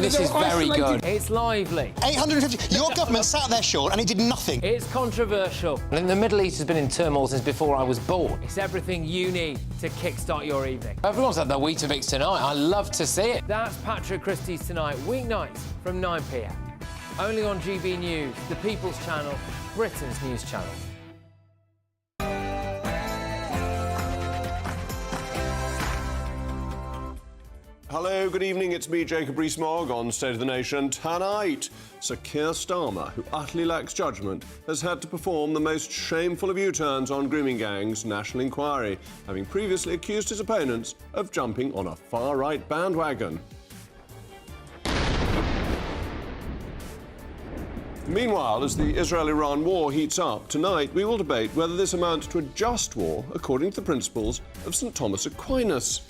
this is very good. It's lively. 850. Your government sat there, Sean, and it did nothing. It's controversial. And the Middle East has been in turmoil since before I was born. It's everything you need to kickstart your evening. Everyone's had their Weetabix tonight. I love to see it. That's Patrick Christie's Tonight, weeknights from 9 p.m. Only on GB News, the People's Channel, Britain's news channel. Hello, good evening. It's me, Jacob Rees-Mogg, on State of the Nation. Tonight, Sir Keir Starmer, who utterly lacks judgment, has had to perform the most shameful of U-turns on grooming gangs' national inquiry, having previously accused his opponents of jumping on a far-right bandwagon. Meanwhile, as the Israel-Iran war heats up, tonight we will debate whether this amounts to a just war according to the principles of St Thomas Aquinas.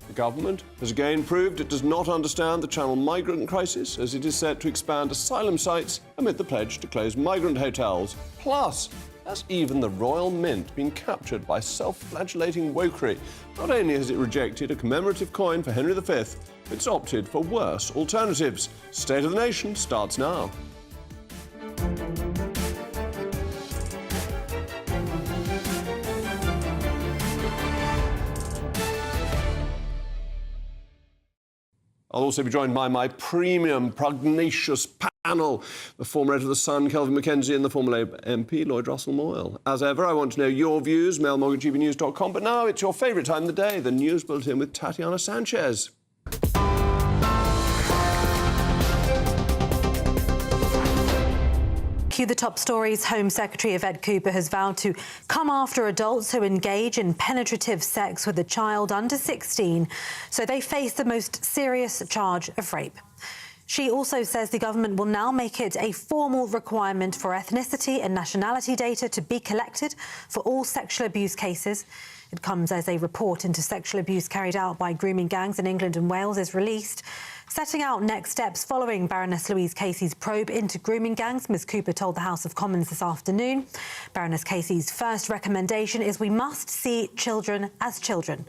The government has again proved it does not understand the Channel migrant crisis, as it is set to expand asylum sites amid the pledge to close migrant hotels. Plus, has even the Royal Mint been captured by self-flagellating wokery? Not only has it rejected a commemorative coin for Henry V, it's opted for worse alternatives. State of the Nation starts now. I'll also be joined by my premium pugnacious panel, the former editor of The Sun, Kelvin Mackenzie, and the former Labour MP, Lloyd Russell-Moyle. As ever, I want to know your views, mailmog@gbnews.com. But now it's your favourite time of the day, the News Bulletin with Tatiana Sanchez. Cue the top stories. Home Secretary Yvette Cooper has vowed to come after adults who engage in penetrative sex with a child under 16, so they face the most serious charge of rape. She also says the government will now make it a formal requirement for ethnicity and nationality data to be collected for all sexual abuse cases. It comes as a report into sexual abuse carried out by grooming gangs in England and Wales is released. Setting out next steps following Baroness Louise Casey's probe into grooming gangs, Ms Cooper told the House of Commons this afternoon. Baroness Casey's first recommendation is we must see children as children.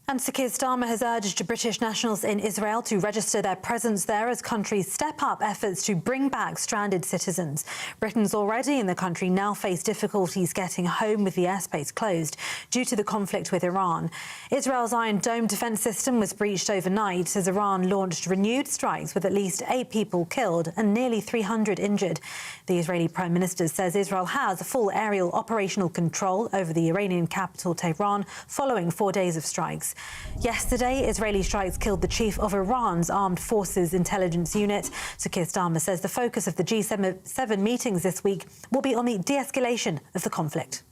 And Sir Keir Starmer has urged British nationals in Israel to register their presence there as countries step up efforts to bring back stranded citizens. Britons already in the country now face difficulties getting home with the airspace closed due to the conflict with Iran. Israel's Iron Dome defence system was breached overnight as Iran launched renewed strikes with at least 8 people killed and nearly 300 injured. The Israeli Prime Minister says Israel has full aerial operational control over the Iranian capital Tehran following 4 days of strikes. Yesterday, Israeli strikes killed the chief of Iran's armed forces intelligence unit. Sir Keir Starmer says the focus of the G7 meetings this week will be on the de-escalation of the conflict.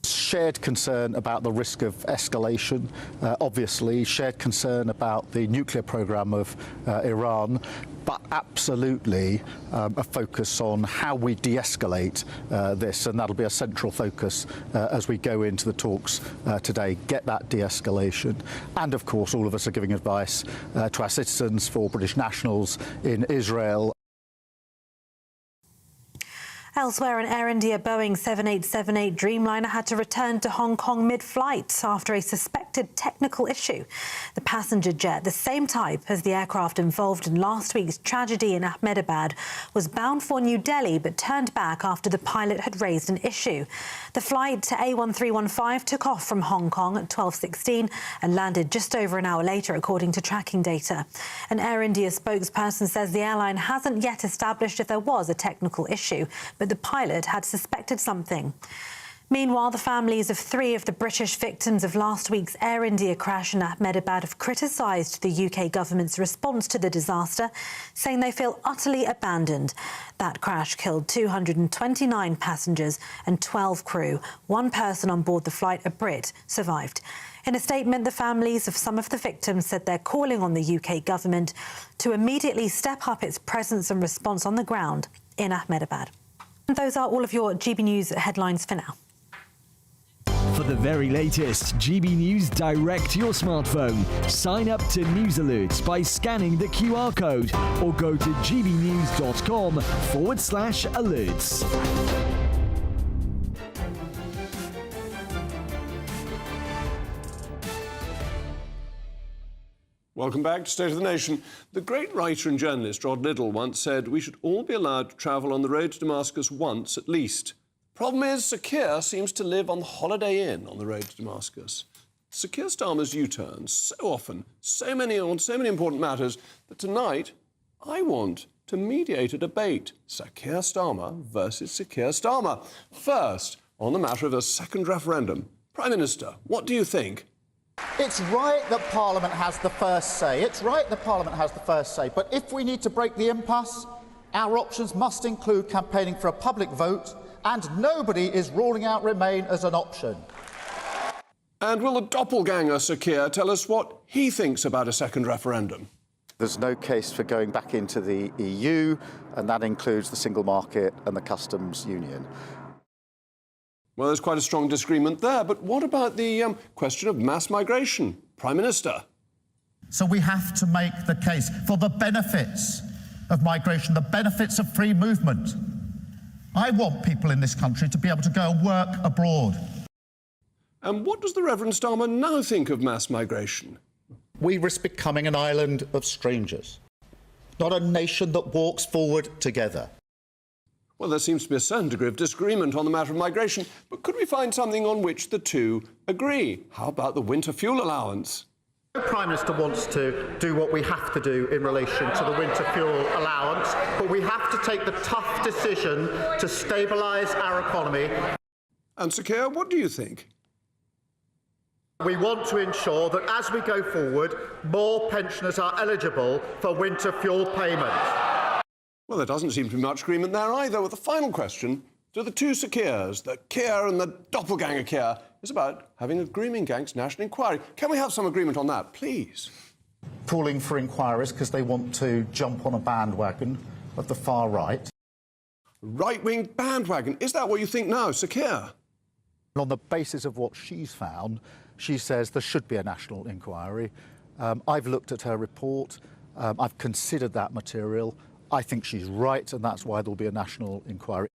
Shared concern about the risk of escalation, obviously, shared concern about the nuclear programme of Iran, but absolutely a focus on how we de-escalate this, and that'll be a central focus as we go into the talks today, get that de-escalation. And of course, all of us are giving advice to our citizens, for British nationals in Israel. Elsewhere, an Air India Boeing 7878 Dreamliner had to return to Hong Kong mid-flight after a suspected technical issue. The passenger jet, the same type as the aircraft involved in last week's tragedy in Ahmedabad, was bound for New Delhi but turned back after the pilot had raised an issue. The flight to A1315 took off from Hong Kong at 12:16 and landed just over an hour later, according to tracking data. An Air India spokesperson says the airline hasn't yet established if there was a technical issue, but the pilot had suspected something. Meanwhile, the families of 3 of the British victims of last week's Air India crash in Ahmedabad have criticised the UK government's response to the disaster, saying they feel utterly abandoned. That crash killed 229 passengers and 12 crew. 1 person on board the flight, a Brit, survived. In a statement, the families of some of the victims said they're calling on the UK government to immediately step up its presence and response on the ground in Ahmedabad. And those are all of your GB News headlines for now. For the very latest GB News direct to your smartphone, sign up to News Alerts by scanning the QR code or go to gbnews.com/alerts. Welcome back to State of the Nation. The great writer and journalist Rod Liddell once said we should all be allowed to travel on the road to Damascus once at least. Problem is, Sir Keir seems to live on the Holiday Inn on the road to Damascus. Sir Keir Starmer's U-turns so often, so many important matters, that tonight I want to mediate a debate. Sir Keir Starmer versus Sir Keir Starmer. First, on the matter of a second referendum. Prime Minister, what do you think? It's right that Parliament has the first say. It's right that Parliament has the first say. But if we need to break the impasse, our options must include campaigning for a public vote, and nobody is ruling out Remain as an option. And will the doppelganger Sir Keir tell us what he thinks about a second referendum? There's no case for going back into the EU, and that includes the single market and the customs union. Well, there's quite a strong disagreement there, but what about the question of mass migration? Prime Minister. So we have to make the case for the benefits of migration, the benefits of free movement. I want people in this country to be able to go and work abroad. And what does the Reverend Starmer now think of mass migration? We risk becoming an island of strangers, not a nation that walks forward together. Well, there seems to be a certain degree of disagreement on the matter of migration, but could we find something on which the two agree? How about the winter fuel allowance? The Prime Minister wants to do what we have to do in relation to the winter fuel allowance, but we have to take the tough decision to stabilise our economy. And Sir Keir, what do you think? We want to ensure that as we go forward, more pensioners are eligible for winter fuel payments. Well, there doesn't seem to be much agreement there either. With the final question, to the two Sir Keirs, the Keir and the doppelganger Keir, is about having a grooming gangs national inquiry. Can we have some agreement on that, please? Calling for inquiries because they want to jump on a bandwagon of the far right. Right-wing bandwagon. Is that what you think now, Sir Keir? On the basis of what she's found, she says there should be a national inquiry. I've looked at her report. I've considered that material. I think she's right, and that's why there'll be a national inquiry.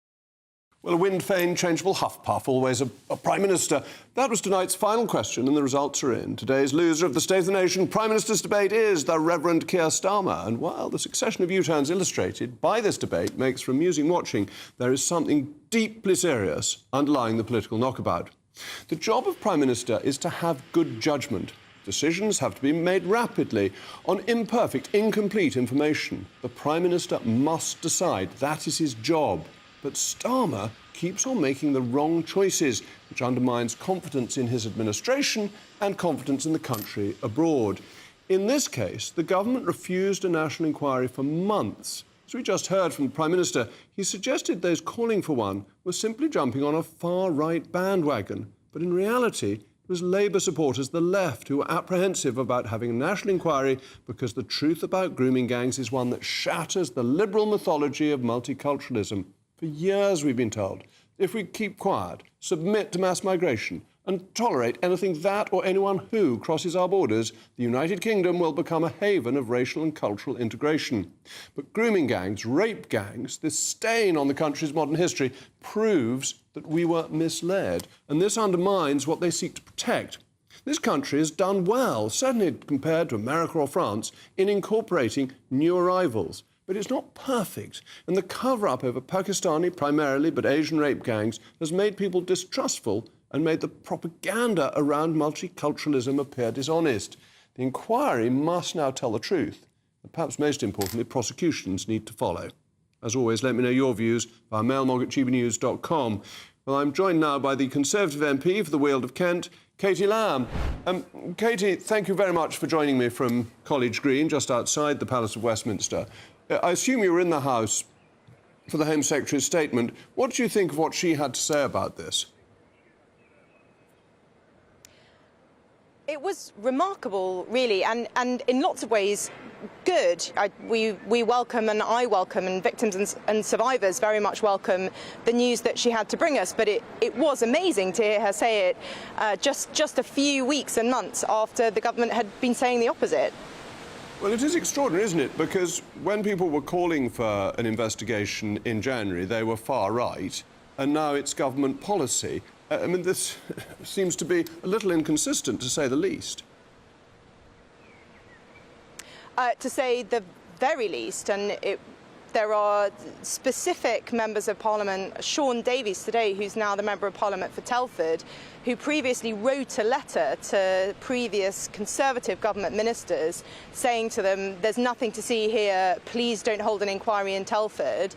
Well, a wind-vane, changeable huff-puff, always a Prime Minister. That was tonight's final question, and the results are in. Today's loser of the State of the Nation Prime Minister's debate is the Reverend Keir Starmer. And while the succession of U-turns illustrated by this debate makes for amusing watching, there is something deeply serious underlying the political knockabout. The job of Prime Minister is to have good judgment. Decisions have to be made rapidly on imperfect, incomplete information. The Prime Minister must decide. That is his job. But Starmer keeps on making the wrong choices, which undermines confidence in his administration and confidence in the country abroad. In this case, the government refused a national inquiry for months. As we just heard from the Prime Minister, he suggested those calling for one were simply jumping on a far-right bandwagon. But in reality, it was Labour supporters, the left, who were apprehensive about having a national inquiry because the truth about grooming gangs is one that shatters the liberal mythology of multiculturalism. For years we've been told, if we keep quiet, submit to mass migration and tolerate anything that or anyone who crosses our borders, the United Kingdom will become a haven of racial and cultural integration. But grooming gangs, rape gangs, this stain on the country's modern history proves that we were misled, and this undermines what they seek to protect. This country has done well, certainly compared to America or France, in incorporating new arrivals. But it's not perfect, and the cover-up over Pakistani, primarily, but Asian rape gangs has made people distrustful and made the propaganda around multiculturalism appear dishonest. The inquiry must now tell the truth, and perhaps most importantly, prosecutions need to follow. As always, let me know your views via mailmog@gbnews.com. Well, I'm joined now by the Conservative MP for the Weald of Kent, Katie Lamb. Katie, thank you very much for joining me from College Green, just outside the Palace of Westminster. I assume you were in the House for the Home Secretary's statement. What do you think of what she had to say about this? It was remarkable, really, and in lots of ways good. We welcome, and I welcome, and victims and survivors very much welcome the news that she had to bring us. But it was amazing to hear her say it just a few weeks and months after the government had been saying the opposite. Well, it is extraordinary, isn't it? Because when people were calling for an investigation in January, they were far right, and now it's government policy. I mean, this seems to be a little inconsistent, to say the least. To say the very least, and there are specific members of Parliament, Sean Davies today, who's now the Member of Parliament for Telford, who previously wrote a letter to previous Conservative government ministers saying to them, there's nothing to see here, please don't hold an inquiry in Telford.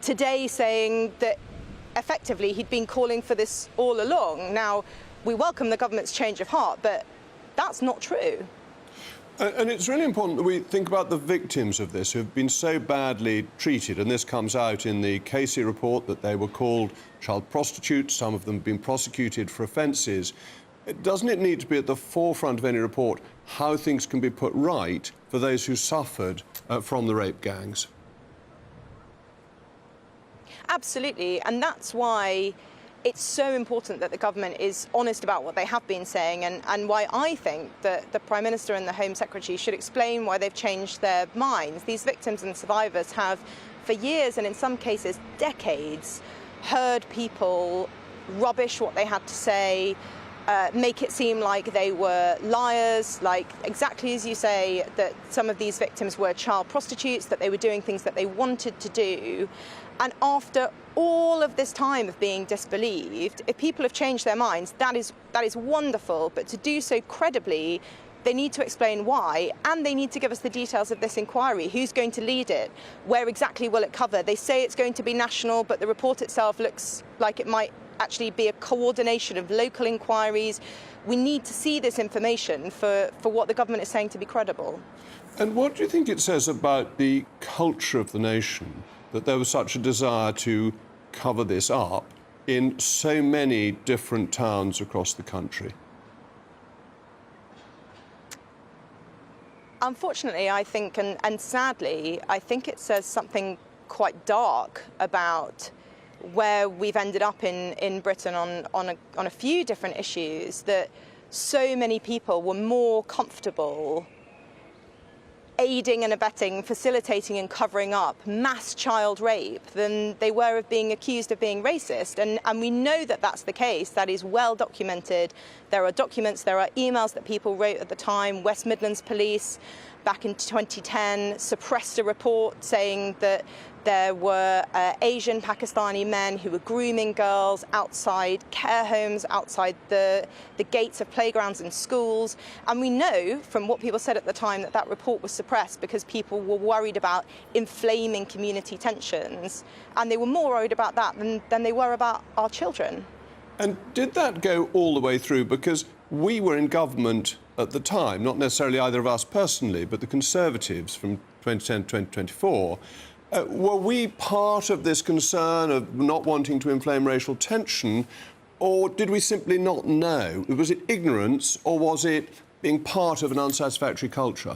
Today saying that effectively he'd been calling for this all along. Now, we welcome the government's change of heart, but that's not true. And it's really important that we think about the victims of this who've been so badly treated, and this comes out in the Casey report that they were called child prostitutes, some of them have been prosecuted for offences. Doesn't it need to be at the forefront of any report how things can be put right for those who suffered from the rape gangs? Absolutely, and that's why it's so important that the government is honest about what they have been saying, and why I think that the Prime Minister and the Home Secretary should explain why they've changed their minds. These victims and survivors have, for years and in some cases decades, heard people rubbish what they had to say, make it seem like they were liars, like exactly as you say, that some of these victims were child prostitutes, that they were doing things that they wanted to do. And after all of this time of being disbelieved, if people have changed their minds, that is wonderful. But to do so credibly, they need to explain why, and they need to give us the details of this inquiry. Who's going to lead it? Where exactly will it cover? They say it's going to be national, but the report itself looks like it might actually be a coordination of local inquiries. We need to see this information for what the government is saying to be credible. And what do you think it says about the culture of the nation that there was such a desire to cover this up in so many different towns across the country? Unfortunately, I think, and sadly, I think it says something quite dark about where we've ended up in Britain on a few different issues, that so many people were more comfortable aiding and abetting, facilitating and covering up mass child rape than they were of being accused of being racist. And we know that that's the case. That is well documented. There are documents, there are emails that people wrote at the time. West Midlands Police, back in 2010, suppressed a report saying that there were Asian Pakistani men who were grooming girls outside care homes, outside the gates of playgrounds and schools. And we know from what people said at the time that that report was suppressed because people were worried about inflaming community tensions. And they were more worried about that than they were about our children. And did that go all the way through? Because we were in government at the time, not necessarily either of us personally, but the Conservatives from 2010 to 2024. Were we part of this concern of not wanting to inflame racial tension, or did we simply not know? Was it ignorance, or was it being part of an unsatisfactory culture?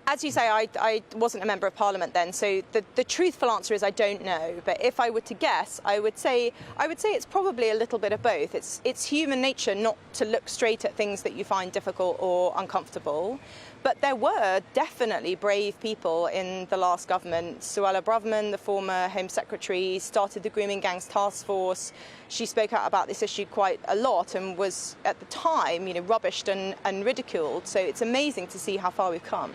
As you say, I wasn't a Member of Parliament then, so the truthful answer is I don't know. But if I were to guess, I would say it's probably a little bit of both. It's human nature not to look straight at things that you find difficult or uncomfortable. But there were definitely brave people in the last government. Suella Braverman, the former Home Secretary, started the Grooming Gangs Task Force. She spoke out about this issue quite a lot and was, at the time, rubbished and ridiculed. So it's amazing to see how far we've come.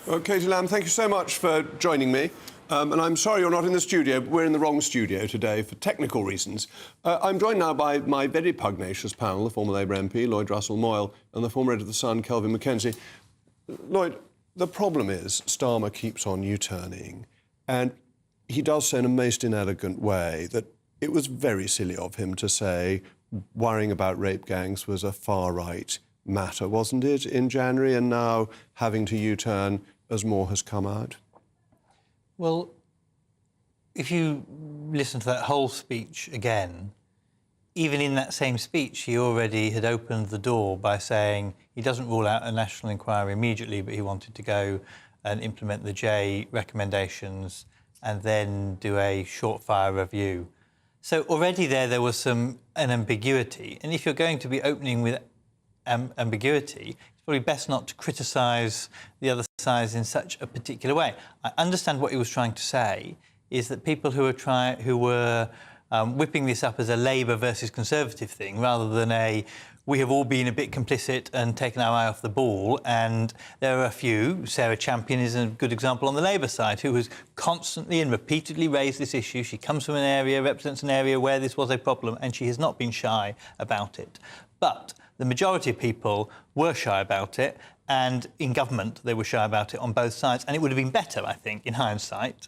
Well, Katie Lamb, thank you so much for joining me. And I'm sorry you're not in the studio, but we're in the wrong studio today for technical reasons. I'm joined now by my very pugnacious panel, the former Labour MP, Lloyd Russell-Moyle, and the former editor of The Sun, Kelvin Mackenzie. Lloyd, the problem is Starmer keeps on U-turning, and he does so in a most inelegant way that it was very silly of him to say worrying about rape gangs was a far-right matter, wasn't it, in January, and now having to U-turn as more has come out? Well, if you listen to that whole speech again, even in that same speech, he already had opened the door by saying he doesn't rule out a national inquiry immediately, but he wanted to go and implement the J recommendations and then do a short-fire review. So already there was an ambiguity. And if you're going to be opening with ambiguity, it's probably best not to criticise the other side in such a particular way. I understand what he was trying to say is that people who were whipping this up as a Labour versus Conservative thing rather than a we have all been a bit complicit and taken our eye off the ball, and there are a few. Sarah Champion is a good example on the Labour side, who has constantly and repeatedly raised this issue. She comes from an area, represents an area where this was a problem, and she has not been shy about it. But the majority of people were shy about it, and in government they were shy about it on both sides, and it would have been better, I think, in hindsight,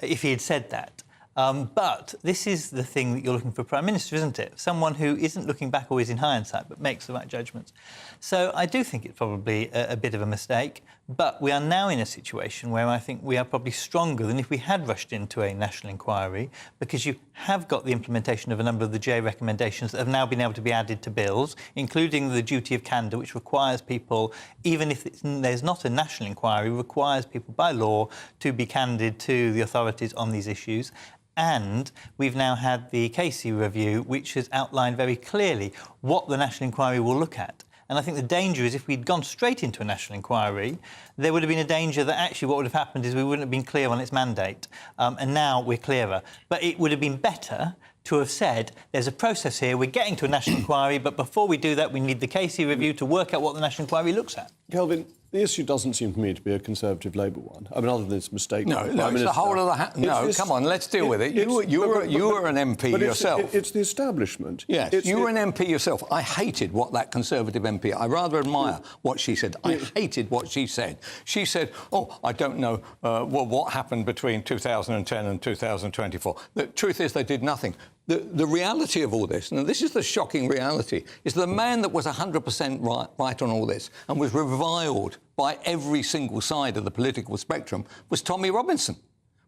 if he had said that. But this is the thing that you're looking for a Prime Minister, isn't it? Someone who isn't looking back always in hindsight, but makes the right judgments. So I do think it's probably a bit of a mistake, but we are now in a situation where I think we are probably stronger than if we had rushed into a national inquiry, because you have got the implementation of a number of the J recommendations that have now been able to be added to bills, including the duty of candour, which requires people, even if there's not a national inquiry, requires people by law to be candid to the authorities on these issues. And we've now had the Casey review, which has outlined very clearly what the national inquiry will look at. And I think the danger is if we'd gone straight into a national inquiry, there would have been a danger that actually what would have happened is we wouldn't have been clear on its mandate. And now we're clearer. But it would have been better to have said, there's a process here, we're getting to a national inquiry, but before we do that, we need the Casey review to work out what the national inquiry looks at. Kelvin, the issue doesn't seem to me to be a Conservative Labour one. I mean, other than this mistake. No, it's the whole of the... No, come on, let's deal with it. You were an MP yourself. It's the establishment. Yes, you were an MP yourself. I hated what that Conservative MP... I rather admire what she said. I hated what she said. She said, oh, I don't know what happened between 2010 and 2024. The truth is they did nothing. The reality of all this, and this is the shocking reality, is the man that was 100% right on all this and was reviled by every single side of the political spectrum was Tommy Robinson.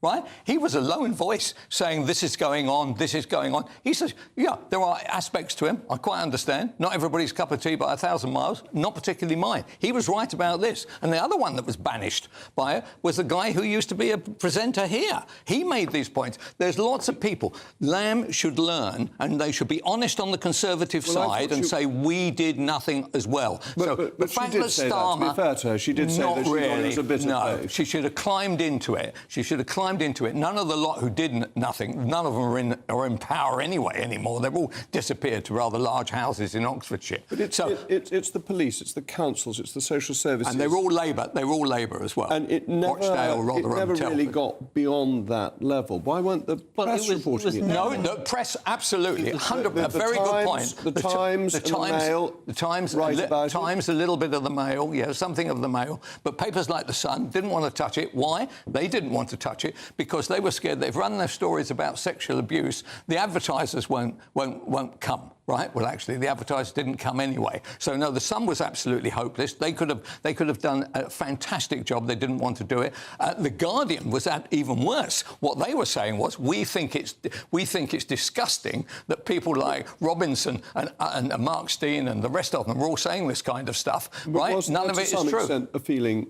Right? He was a lone voice saying this is going on, this is going on. He says, yeah, there are aspects to him, I quite understand. Not everybody's cup of tea by 1,000 miles, not particularly mine. He was right about this. And the other one that was banished by it was the guy who used to be a presenter here. He made these points. There's lots of people. Lamb should learn, and they should be honest on the Conservative side and say, we did nothing as well. But she did say that, to be fair to her. She did say that she thought it was a bit of both. She should have climbed into it. She should have climbed into it. None of the lot who did nothing, none of them are in power anyway anymore. They've all disappeared to rather large houses in Oxfordshire. But it's the police, it's the councils, it's the social services. And they're all Labour. They're all Labour as well. And it never really got beyond that level. Why weren't the press reporting it? No, the press, absolutely. 100%. A very good point. The Times, the Mail, the Times, a little bit of the Mail, yeah, something of the Mail. But papers like The Sun didn't want to touch it. Why? They didn't want to touch it because they were scared. They've run their stories about sexual abuse. The advertisers won't come. Right? Well, actually, the advertisers didn't come anyway. So no, The Sun was absolutely hopeless. They could have done a fantastic job. They didn't want to do it. The Guardian was even worse. What they were saying was, we think it's disgusting that people like Robinson and Mark Steen and the rest of them are all saying this kind of stuff. Right? None of it is true. To some extent, a feeling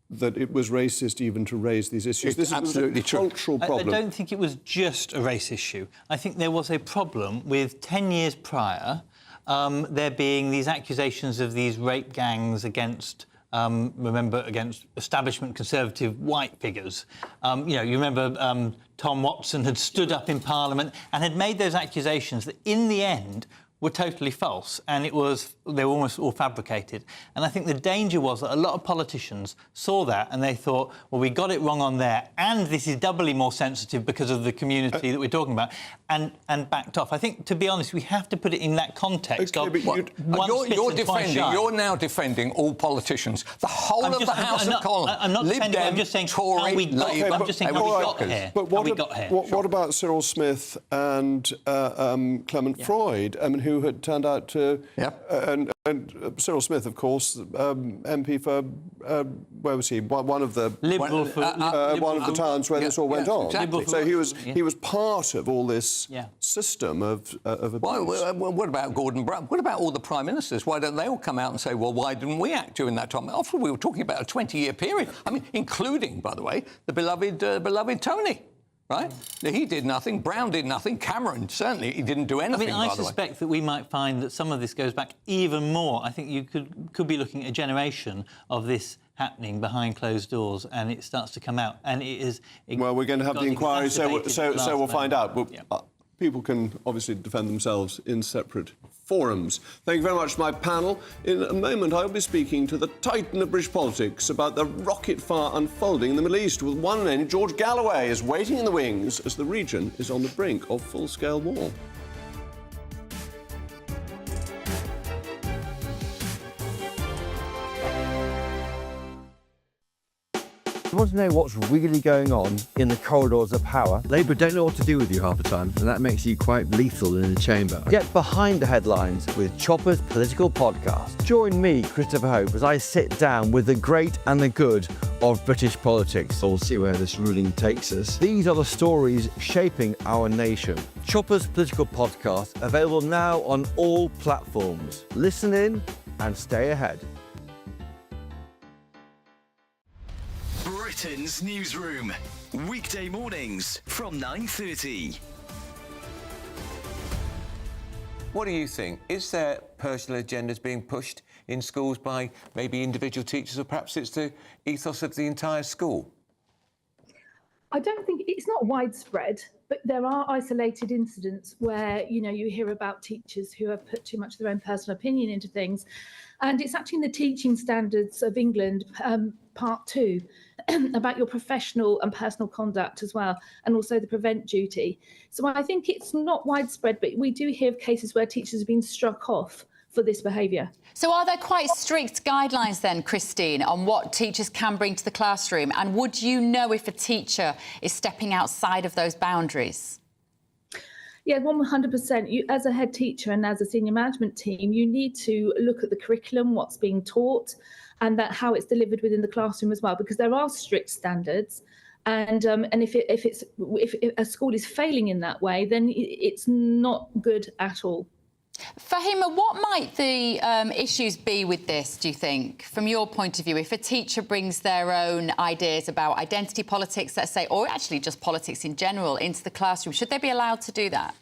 that it was racist even to raise these issues. This is absolutely true. Cultural problem. I don't think it was just a race issue. I think there was a problem with 10 years prior there being these accusations of these rape gangs against against establishment Conservative white figures. You remember Tom Watson had stood up in Parliament and had made those accusations that in the end were totally false, and they were almost all fabricated. And I think the danger was that a lot of politicians saw that and they thought, well, we got it wrong on there, and this is doubly more sensitive because of the community that we're talking about, and backed off. I think, to be honest, we have to put it in that context. Okay, you're now defending all politicians. The whole of the House of Commons. I'm not defending. I'm just saying how we got here. I'm just saying how we got here. But what about Cyril Smith and Clement Freud? I mean, who had turned out to... Yep. And Cyril Smith, of course, MP for... where was he? One of the... Liberal one of the towns where this all went on. Exactly. So he was part of all this system of abuse. Well, what about Gordon Brown? What about all the Prime Ministers? Why don't they all come out and say, well, why didn't we act during that time? After we were talking about a 20-year period. I mean, including, by the way, the beloved Tony. Right? He did nothing. Brown did nothing. Cameron, certainly, he didn't do anything, I suspect that we might find that some of this goes back even more. I think you could be looking at a generation of this happening behind closed doors, and it starts to come out. And it is... Well, we're going to have the inquiry, so we'll find out. people can obviously defend themselves in separate forums. Thank you very much to my panel. In a moment, I'll be speaking to the titan of British politics about the rocket fire unfolding in the Middle East, with one and only George Galloway is waiting in the wings as the region is on the brink of full-scale war. You want to know what's really going on in the corridors of power? Labour don't know what to do with you half the time, and that makes you quite lethal in the chamber. Get behind the headlines with Chopper's Political Podcast. Join me, Christopher Hope, as I sit down with the great and the good of British politics. We'll see where this ruling takes us. These are the stories shaping our nation. Chopper's Political Podcast, available now on all platforms. Listen in and stay ahead. Britain's Newsroom, weekday mornings from 9:30. What do you think? Is there personal agendas being pushed in schools by maybe individual teachers, or perhaps it's the ethos of the entire school? I don't think it's not widespread, but there are isolated incidents where, you know, you hear about teachers who have put too much of their own personal opinion into things. And it's actually in the Teaching Standards of England, Part 2, about your professional and personal conduct as well, and also the prevent duty. So I think it's not widespread, but we do hear of cases where teachers have been struck off for this behaviour. So are there quite strict guidelines then, Christine, on what teachers can bring to the classroom? And would you know if a teacher is stepping outside of those boundaries? Yeah, 100%. You, as a head teacher and as a senior management team, you need to look at the curriculum, what's being taught, and that how it's delivered within the classroom as well, because there are strict standards. And if a school is failing in that way, then it's not good at all. Fahima, what might the issues be with this, do you think, from your point of view? If a teacher brings their own ideas about identity politics, let's say, or actually just politics in general, into the classroom, should they be allowed to do that?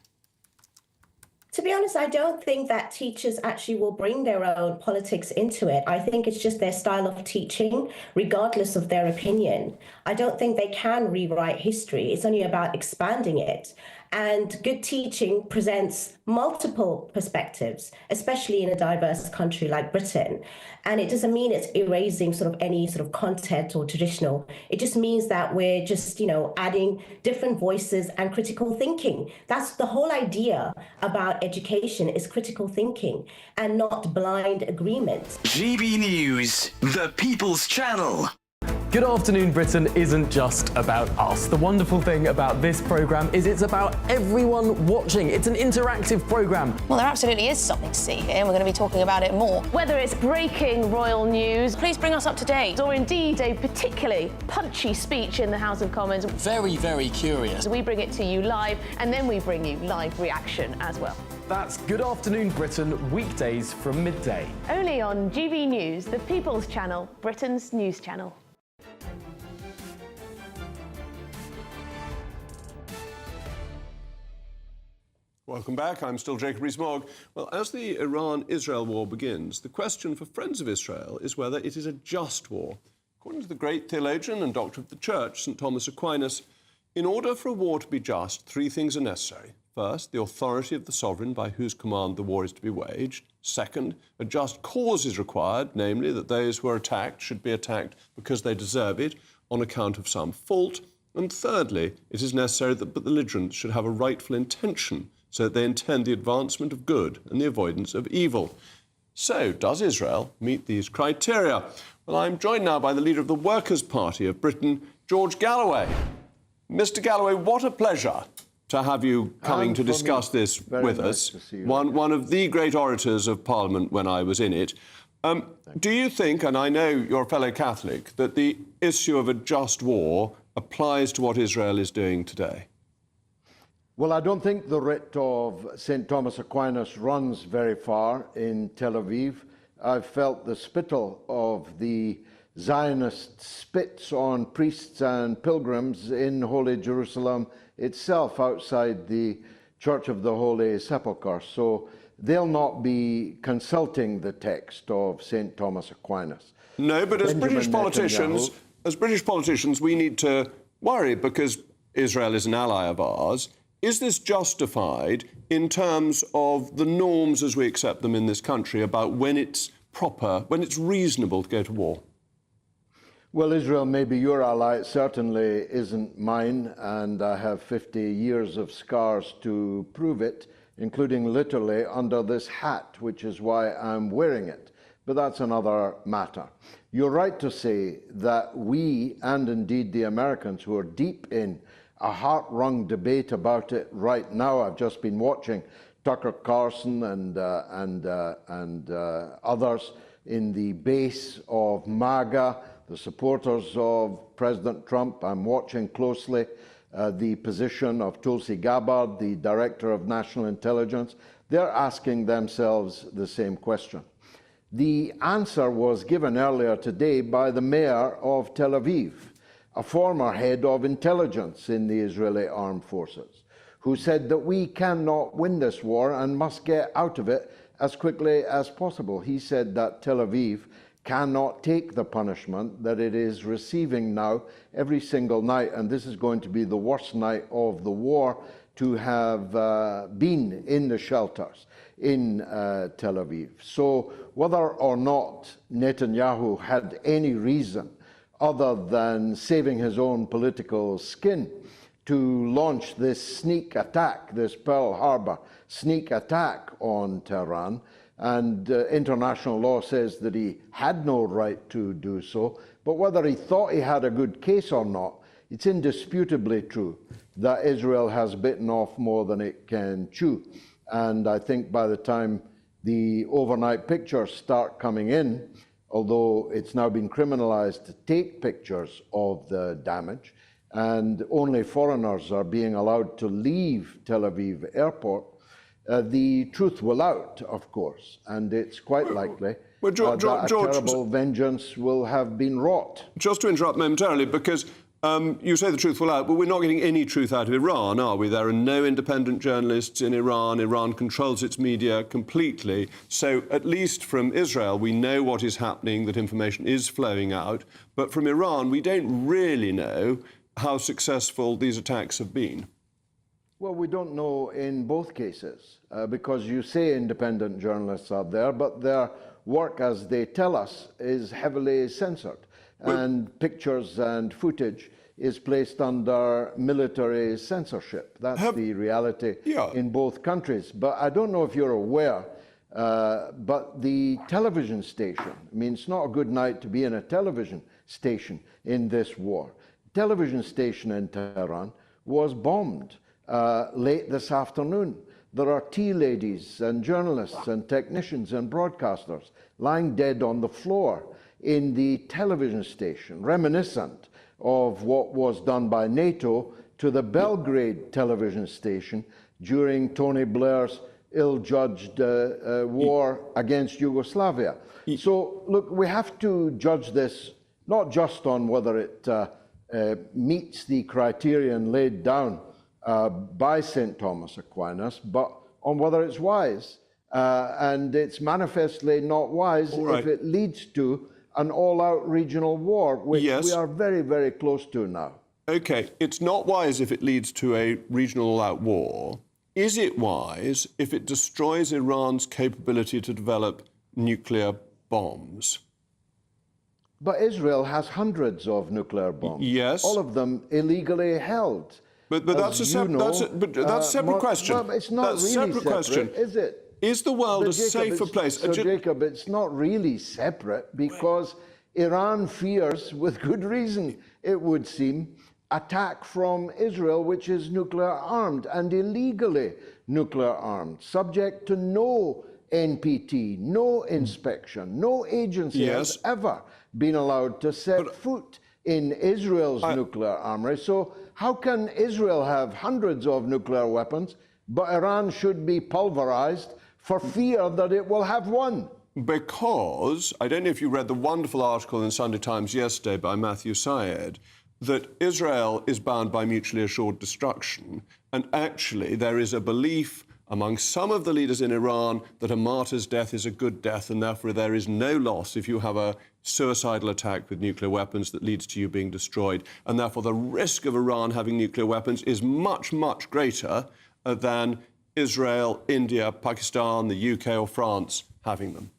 To be honest, I don't think that teachers actually will bring their own politics into it. I think it's just their style of teaching, regardless of their opinion. I don't think they can rewrite history. It's only about expanding it. And good teaching presents multiple perspectives, especially in a diverse country like Britain. And it doesn't mean it's erasing sort of any sort of content or traditional. It just means that we're just, you know, adding different voices and critical thinking. That's the whole idea about education, is critical thinking and not blind agreement. GB News, the People's Channel. Good Afternoon Britain isn't just about us. The wonderful thing about this programme is it's about everyone watching. It's an interactive programme. Well, there absolutely is something to see here, and we're going to be talking about it more. Whether it's breaking royal news, please bring us up to date, or indeed a particularly punchy speech in the House of Commons. Very, very curious. We bring it to you live, and then we bring you live reaction as well. That's Good Afternoon Britain, weekdays from midday. Only on GB News, the People's Channel, Britain's news channel. Welcome back. I'm still Jacob Rees-Mogg. Well, as the Iran-Israel war begins, the question for friends of Israel is whether it is a just war. According to the great theologian and doctor of the Church, St. Thomas Aquinas, in order for a war to be just, three things are necessary. First, the authority of the sovereign by whose command the war is to be waged. Second, a just cause is required, namely that those who are attacked should be attacked because they deserve it on account of some fault. And thirdly, it is necessary that the belligerents should have a rightful intention, so that they intend the advancement of good and the avoidance of evil. So, does Israel meet these criteria? Well, I'm joined now by the leader of the Workers' Party of Britain, George Galloway. Mr. Galloway, what a pleasure to have you coming to discuss this with us. One of the great orators of Parliament when I was in it. Do you think, and I know you're a fellow Catholic, that the issue of a just war applies to what Israel is doing today? Well, I don't think the writ of St. Thomas Aquinas runs very far in Tel Aviv. I've felt the spittle of the Zionist spits on priests and pilgrims in Holy Jerusalem itself, outside the Church of the Holy Sepulchre. So they'll not be consulting the text of St. Thomas Aquinas. No, but as British politicians, we need to worry because Israel is an ally of ours. is this justified in terms of the norms as we accept them in this country about when it's proper, when it's reasonable to go to war? Well, Israel may be your ally, it certainly isn't mine, and I have 50 years of scars to prove it, including literally under this hat, which is why I'm wearing it. But that's another matter. You're right to say that we, and indeed the Americans, who are deep in a heart-wrung debate about it right now. I've just been watching Tucker Carlson and others in the base of MAGA, the supporters of President Trump. I'm watching closely the position of Tulsi Gabbard, the Director of National Intelligence. They're asking themselves the same question. The answer was given earlier today by the mayor of Tel Aviv, a former head of intelligence in the Israeli armed forces, who said that we cannot win this war and must get out of it as quickly as possible. He said that Tel Aviv cannot take the punishment that it is receiving now every single night, and this is going to be the worst night of the war to have been in the shelters in Tel Aviv. So whether or not Netanyahu had any reason other than saving his own political skin to launch this sneak attack, this Pearl Harbor sneak attack on Tehran, and international law says that he had no right to do so, but whether he thought he had a good case or not, it's indisputably true that Israel has bitten off more than it can chew. And I think by the time the overnight pictures start coming in, although it's now been criminalized to take pictures of the damage, and only foreigners are being allowed to leave Tel Aviv airport, the truth will out, of course, and it's quite likely that a terrible vengeance will have been wrought. Just to interrupt momentarily, because you say the truth will out, but we're not getting any truth out of Iran, are we? There are no independent journalists in Iran. Iran controls its media completely. So at least from Israel, we know what is happening, that information is flowing out. But from Iran, we don't really know how successful these attacks have been. Well, we don't know in both cases, because you say independent journalists are there, but their work, as they tell us, is heavily censored. And pictures and footage is placed under military censorship. That's the reality in both countries. But I don't know if you're aware, but the television station, I mean, it's not a good night to be in a television station in this war. Television station in Tehran was bombed late this afternoon. There are tea ladies and journalists and technicians and broadcasters lying dead on the floor in the television station, reminiscent of what was done by NATO to the Belgrade television station during Tony Blair's ill-judged war against Yugoslavia. So, look, we have to judge this not just on whether it meets the criterion laid down by St. Thomas Aquinas, but on whether it's wise. And it's manifestly not wise if it leads to an all-out regional war, which we are very, very close to now. OK, it's not wise if it leads to a regional all-out war. Is it wise if it destroys Iran's capability to develop nuclear bombs? But Israel has hundreds of nuclear bombs. Yes. All of them illegally held. But that's a separate question. Well, it's not that's really separate question. Is it? Is the world a safer place? So, Jacob, it's not really separate because Iran fears, with good reason, it would seem, attack from Israel, which is nuclear armed and illegally nuclear armed, subject to no NPT, no inspection. No agency has ever been allowed to set foot in Israel's nuclear armory. So how can Israel have hundreds of nuclear weapons, but Iran should be pulverized for fear that it will have one? Because, I don't know if you read the wonderful article in Sunday Times yesterday by Matthew Syed, that Israel is bound by mutually assured destruction, and actually there is a belief among some of the leaders in Iran that a martyr's death is a good death, and therefore there is no loss if you have a suicidal attack with nuclear weapons that leads to you being destroyed. And therefore the risk of Iran having nuclear weapons is much, much greater than Israel, India, Pakistan, the UK or France having them.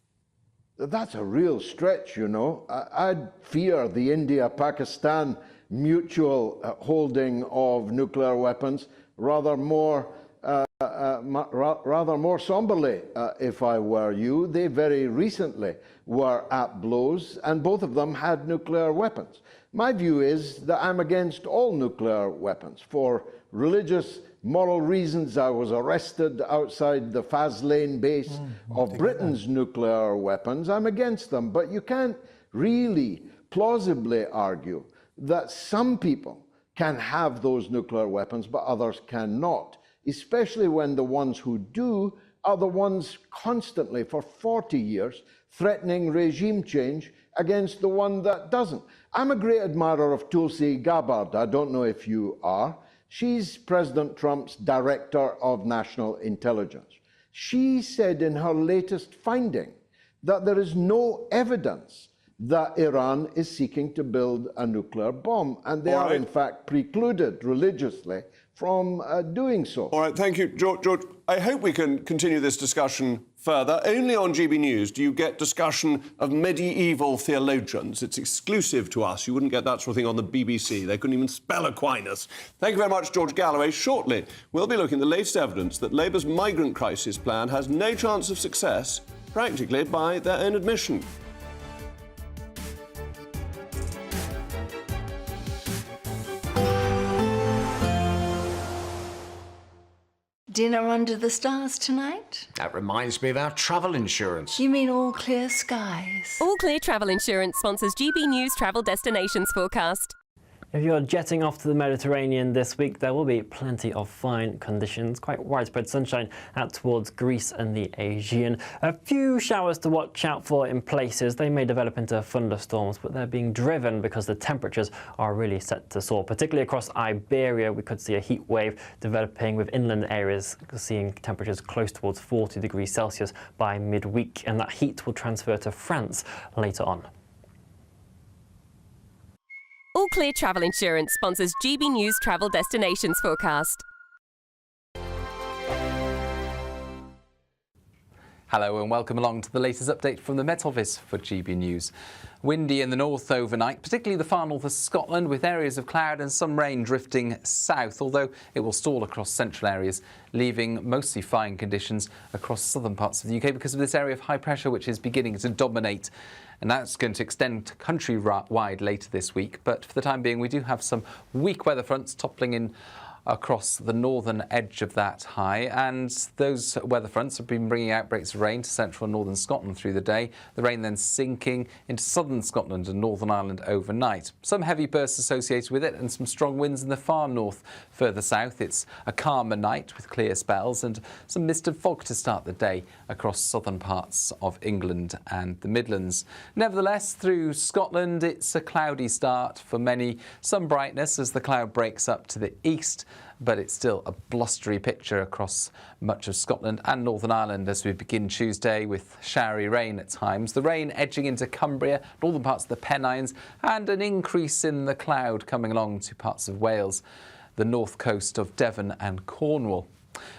That's a real stretch, you know. I'd fear the India-Pakistan mutual holding of nuclear weapons rather more somberly, if I were you. They very recently were at blows, and both of them had nuclear weapons. My view is that I'm against all nuclear weapons. For religious, moral reasons, I was arrested outside the Faslane base of Britain's nuclear weapons. I'm against them, but you can't really plausibly argue that some people can have those nuclear weapons, but others cannot, especially when the ones who do are the ones constantly, for 40 years, threatening regime change against the one that doesn't. I'm a great admirer of Tulsi Gabbard. I don't know if you are. She's President Trump's Director of National Intelligence. She said in her latest finding that there is no evidence that Iran is seeking to build a nuclear bomb, and they are in fact precluded religiously from doing so. All right, thank you, George. I hope we can continue this discussion further. Only on GB News do you get discussion of medieval theologians. It's exclusive to us. You wouldn't get that sort of thing on the BBC. They couldn't even spell Aquinas. Thank you very much, George Galloway. Shortly, we'll be looking at the latest evidence that Labour's migrant crisis plan has no chance of success, practically by their own admission. Dinner under the stars tonight? That reminds me of our travel insurance. You mean All Clear Skies? All Clear Travel Insurance sponsors GB News Travel Destinations Forecast. If you're jetting off to the Mediterranean this week, there will be plenty of fine conditions, quite widespread sunshine out towards Greece and the Aegean. A few showers to watch out for in places. They may develop into thunderstorms, but they're being driven because the temperatures are really set to soar. Particularly across Iberia, we could see a heat wave developing with inland areas, seeing temperatures close towards 40 degrees Celsius by midweek, and that heat will transfer to France later on. All Clear Travel Insurance sponsors GB News Travel Destinations Forecast. Hello and welcome along to the latest update from the Met Office for GB News. Windy in the north overnight, particularly the far north of Scotland, with areas of cloud and some rain drifting south, although it will stall across central areas, leaving mostly fine conditions across southern parts of the UK because of this area of high pressure which is beginning to dominate. And that's going to extend countrywide later this week. But for the time being, we do have some weak weather fronts toppling in across the northern edge of that high, and those weather fronts have been bringing outbreaks of rain to central and northern Scotland through the day. The rain then sinking into southern Scotland and Northern Ireland overnight. Some heavy bursts associated with it and some strong winds in the far north. Further south, it's a calmer night with clear spells and some mist and fog to start the day across southern parts of England and the Midlands. Nevertheless, through Scotland, it's a cloudy start for many. Some brightness as the cloud breaks up to the east, but it's still a blustery picture across much of Scotland and Northern Ireland as we begin Tuesday with showery rain at times. The rain edging into Cumbria, northern parts of the Pennines, and an increase in the cloud coming along to parts of Wales, the north coast of Devon and Cornwall.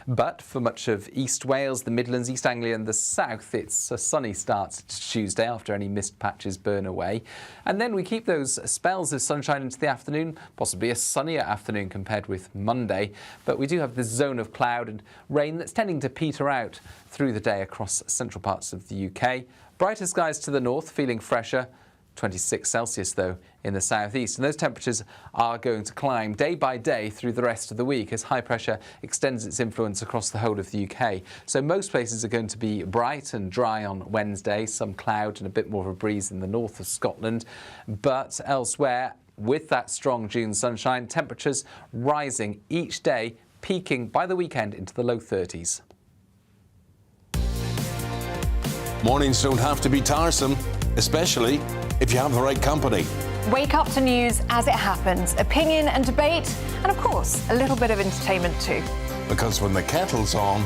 But for much of East Wales, the Midlands, East Anglia and the south, it's a sunny start to Tuesday after any mist patches burn away. And then we keep those spells of sunshine into the afternoon, possibly a sunnier afternoon compared with Monday. But we do have this zone of cloud and rain that's tending to peter out through the day across central parts of the UK. Brighter skies to the north, feeling fresher. 26 Celsius, though, in the southeast. And those temperatures are going to climb day by day through the rest of the week as high pressure extends its influence across the whole of the UK. So most places are going to be bright and dry on Wednesday, some cloud and a bit more of a breeze in the north of Scotland. But elsewhere, with that strong June sunshine, temperatures rising each day, peaking by the weekend into the low 30s. Mornings don't have to be tiresome, especially if you have the right company. Wake up to news as it happens, opinion and debate, and of course, a little bit of entertainment too. Because when the kettle's on,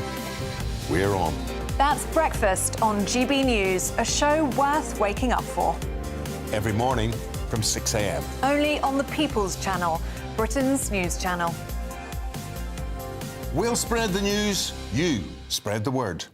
we're on. That's Breakfast on GB News, a show worth waking up for. Every morning from 6 a.m. Only on the People's Channel, Britain's news channel. We'll spread the news, you spread the word.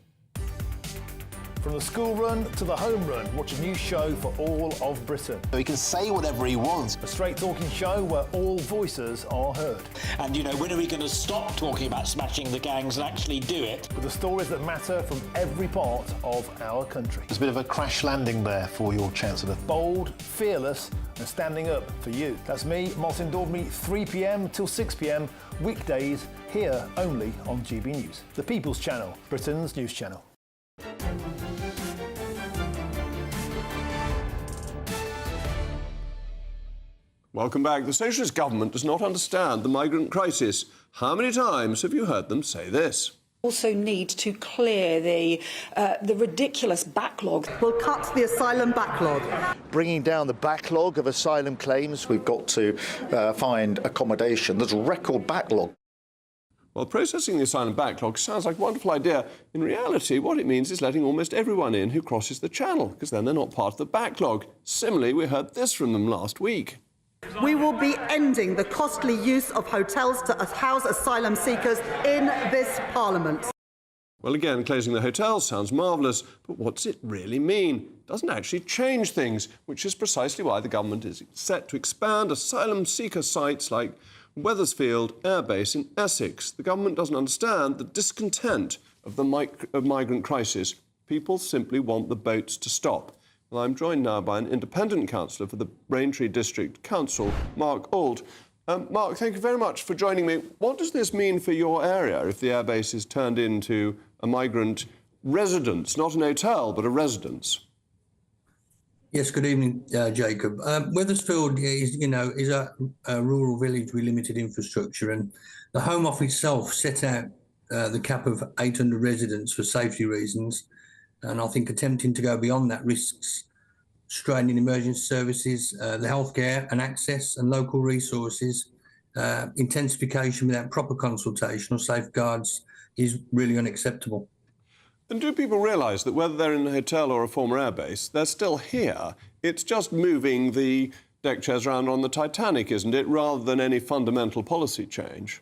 From the school run to the home run, watch a new show for all of Britain. He can say whatever he wants. A straight talking show where all voices are heard. And, you know, when are we going to stop talking about smashing the gangs and actually do it? With the stories that matter from every part of our country. There's a bit of a crash landing there for your Chancellor. Bold, fearless and standing up for you. That's me, Martin Daubney, 3 p.m. till 6 p.m, weekdays, here only on GB News. The People's Channel, Britain's news channel. Welcome back. The socialist government does not understand the migrant crisis. How many times have you heard them say this? Also need to clear the ridiculous backlog. We'll cut the asylum backlog. Bringing down the backlog of asylum claims, we've got to find accommodation. There's a record backlog. Well, processing the asylum backlog sounds like a wonderful idea. In reality, what it means is letting almost everyone in who crosses the channel, because then they're not part of the backlog. Similarly, we heard this from them last week. We will be ending the costly use of hotels to house asylum seekers in this Parliament. Well, again, closing the hotels sounds marvellous, but what does it really mean? It doesn't actually change things, which is precisely why the government is set to expand asylum seeker sites like Wethersfield Air Base in Essex. The government doesn't understand the discontent of the migrant crisis. People simply want the boats to stop. Well, I'm joined now by an independent councillor for the Braintree District Council, Mark Auld. Mark, thank you very much for joining me. What does this mean for your area if the airbase is turned into a migrant residence, not an hotel, but a residence? Yes, good evening, Jacob. Wethersfield is a rural village with limited infrastructure, and the Home Office itself set out the cap of 800 residents for safety reasons. And I think attempting to go beyond that risks straining emergency services, the healthcare and access and local resources. Intensification without proper consultation or safeguards is really unacceptable. And do people realise that whether they're in a hotel or a former airbase, they're still here? It's just moving the deck chairs around on the Titanic, isn't it, rather than any fundamental policy change?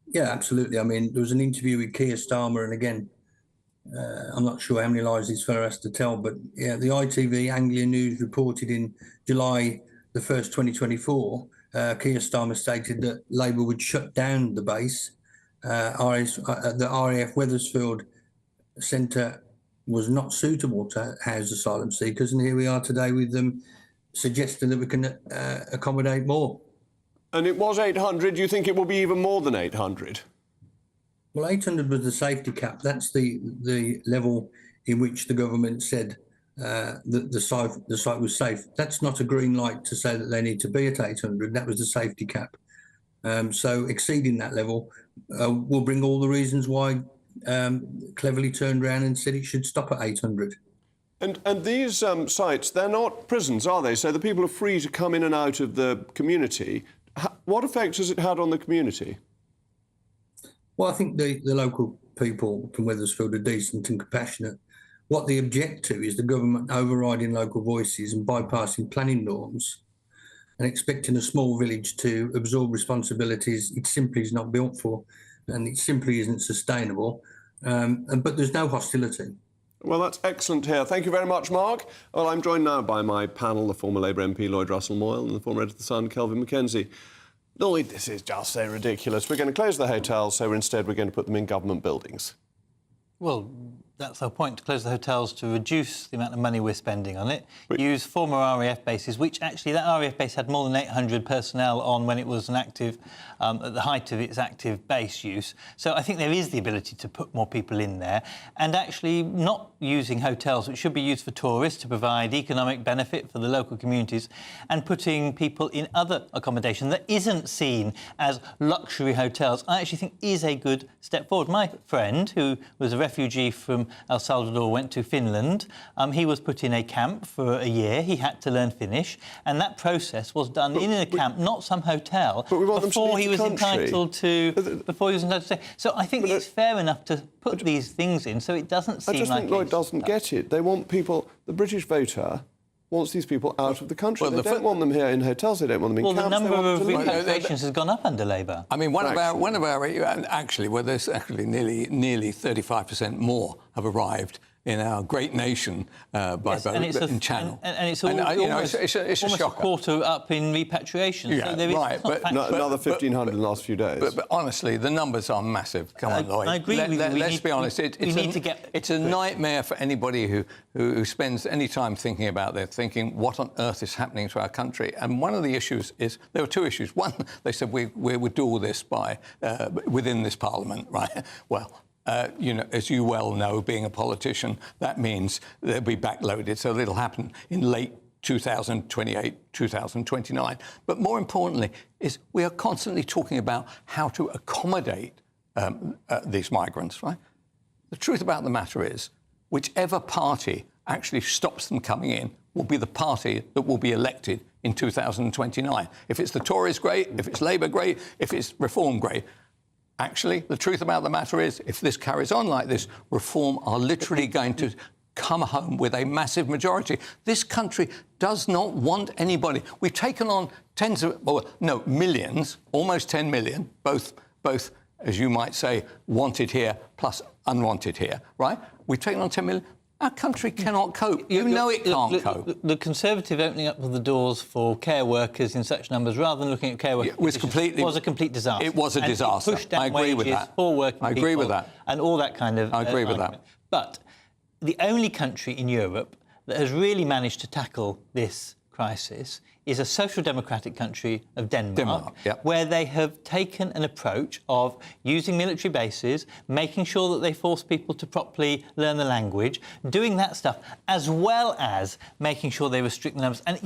Yeah, absolutely. I mean, there was an interview with Keir Starmer, and again, I'm not sure how many lies this fellow has to tell, but yeah, the ITV Anglia News reported in July the 1st, 2024, Keir Starmer stated that Labour would shut down the base. The RAF Wethersfield Centre was not suitable to house asylum seekers, and here we are today with them suggesting that we can accommodate more. And it was 800. Do you think it will be even more than 800? Well, 800 was the safety cap. That's the level in which the government said that the site was safe. That's not a green light to say that they need to be at 800. That was the safety cap. So exceeding that level will bring all the reasons why Cleverly turned around and said it should stop at 800. And these sites, they're not prisons, are they? So the people are free to come in and out of the community. What effect has it had on the community? Well, I think the local people from Wethersfield are decent and compassionate. What they object to is the government overriding local voices and bypassing planning norms and expecting a small village to absorb responsibilities it simply is not built for, and it simply isn't sustainable. But there's no hostility. Well, that's excellent to hear. Thank you very much, Mark. Well, I'm joined now by my panel, the former Labour MP Lloyd Russell-Moyle and the former editor of The Sun, Kelvin McKenzie. Lloyd, this is just so ridiculous. We're going to close the hotels, so instead we're going to put them in government buildings. Well, that's our point, to close the hotels to reduce the amount of money we're spending on it. Use former RAF bases, which actually that RAF base had more than 800 personnel on when it was an active, at the height of its active base use. So I think there is the ability to put more people in there, and actually not using hotels, which should be used for tourists to provide economic benefit for the local communities, and putting people in other accommodation that isn't seen as luxury hotels, I actually think is a good step forward. My friend, who was a refugee from from El Salvador went to Finland, he was put in a camp for a year. He had to learn Finnish, and that process was done in a camp, not some hotel, before he was entitled to. Before he was entitled to stay. So I think it's fair enough to put these things in, so it doesn't seem like. I just think Lloyd doesn't get it. They want people. The British voter wants these people out of the country. They don't want them here in hotels. They don't want them in camps. Well, the number of repatriations has gone up under Labour. I mean, one of our actually, well, there's actually nearly 35% more have arrived in our great nation by boat in Channel. And it's almost a shocker. A quarter up in repatriation. Yeah, so right. But another 1,500 in the last few days. But honestly, the numbers are massive. Come on, Lloyd. I agree with you. Let's be honest. It's a nightmare for anybody who spends any time thinking about this, thinking what on earth is happening to our country. And one of the issues is there were two issues. One, they said we would do all this by within this Parliament, right? Well. As you well know, being a politician, that means they'll be backloaded, so it'll happen in late 2028, 2029. But more importantly, is we are constantly talking about how to accommodate these migrants, right? The truth about the matter is, whichever party actually stops them coming in will be the party that will be elected in 2029. If it's the Tories, great. If it's Labour, great. If it's Reform, great. Actually, the truth about the matter is, if this carries on like this, Reform are literally going to come home with a massive majority. This country does not want anybody. We've taken on millions, almost 10 million, both, as you might say, wanted here plus unwanted here, right? We've taken on 10 million. Our country cannot cope. You know it can't cope. The Conservative opening up of the doors for care workers in such numbers, rather than looking at care workers, was a complete disaster. It was a disaster. It pushed down I agree with wages that. for working people. I agree with that. And all that kind of. I agree with that. But the only country in Europe that has really managed to tackle this crisis is a social democratic country of Denmark, where they have taken an approach of using military bases, making sure that they force people to properly learn the language, doing that stuff, as well as making sure they restrict the numbers. And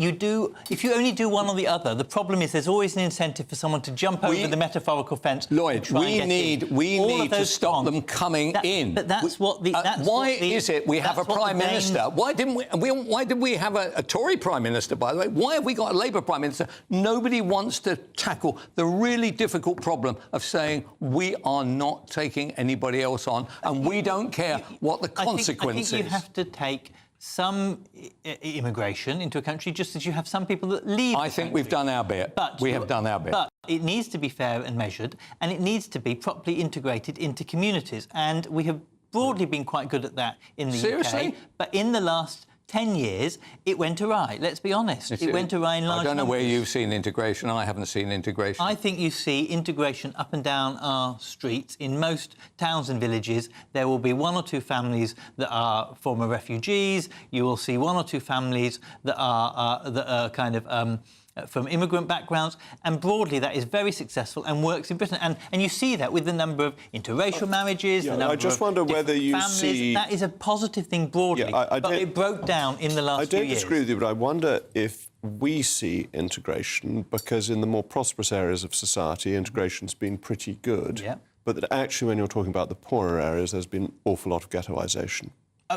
if you only do one or the other, the problem is there's always an incentive for someone to jump over the metaphorical fence. Lloyd, we need to stop them coming in. But that's what the... why is it we have a Prime Minister? Why did we have a Tory Prime Minister, by the way? Why have we got a Labour Prime Minister? Nobody wants to tackle the really difficult problem of saying we are not taking anybody else on and we don't care what the consequence is. I think you have to take some immigration into a country just as you have some people that leave. I think we've done our bit. We have done our bit. But it needs to be fair and measured, and it needs to be properly integrated into communities. And we have broadly been quite good at that in the UK. But in the last 10 years, it went awry. Let's be honest. It went awry in large I don't know numbers. where you've seen integration. I haven't seen integration. I think you see integration up and down our streets. In most towns and villages, there will be one or two families that are former refugees. You will see one or two families that are kind of from immigrant backgrounds, and broadly that is very successful and works in Britain. And you see that with the number of interracial marriages, the number I just of wonder whether you families. see... That is a positive thing broadly, but it broke down in the last few years. I don't disagree with you, but I wonder if we see integration, because in the more prosperous areas of society, integration's been pretty good, but that actually when you're talking about the poorer areas, there's been an awful lot of ghettoisation.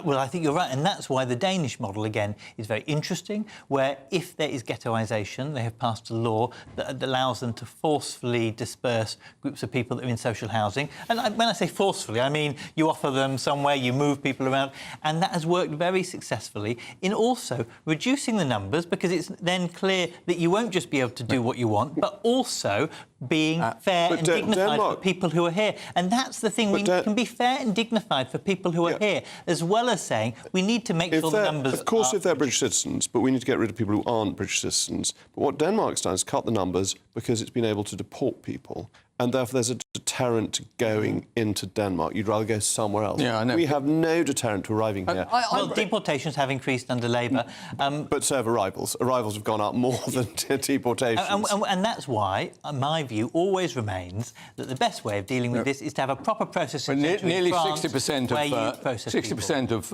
Well, I think you're right, and that's why the Danish model, again, is very interesting, where if there is ghettoisation, they have passed a law that allows them to forcefully disperse groups of people that are in social housing. And when I say forcefully, I mean you offer them somewhere, you move people around, and that has worked very successfully in also reducing the numbers, because it's then clear that you won't just be able to do what you want, but also being fair and dignified for people who are here. And that's the thing, we can be fair and dignified for people who are here, as well as saying we need to make sure the numbers Of course, if they're British citizens, but we need to get rid of people who aren't British citizens. But what Denmark's done is cut the numbers because it's been able to deport people. And therefore there's a deterrent to going into Denmark. You'd rather go somewhere else. Yeah, I know. We have no deterrent to arriving here. Well, deportations have increased under Labour. But so have arrivals. Arrivals have gone up more than deportations. And that's why, my view always remains that the best way of dealing with this is to have a proper processing centre nearly in France 60% of